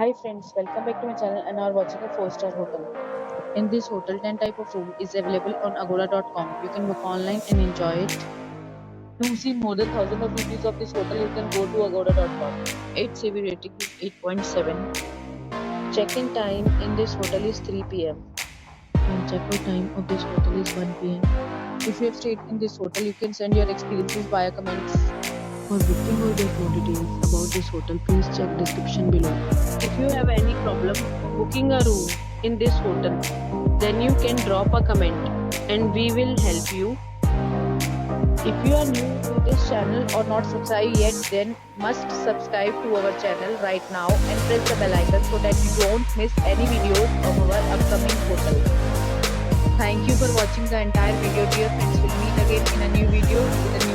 Hi friends, welcome back to my channel and are watching a 4-star hotel. In this hotel, 10 type of room is available on agoda.com. You can book online and enjoy it. To see more than 1000 of reviews of this hotel, you can go to agoda.com. 8 CV rating is 8.7. Check-in time in this hotel is 3 p.m. and check-out time of this hotel is 1 p.m. If you have stayed in this hotel, you can send your experiences via comments. For booking or get more details about this hotel, please check description below. If you have any problem booking a room in this hotel, then you can drop a comment and we will help you. If you are new to this channel or not subscribed yet, then must subscribe to our channel right now and press the bell icon so that you don't miss any videos of our upcoming hotel. Thank you for watching the entire video, dear friends. We'll meet again in a new video with a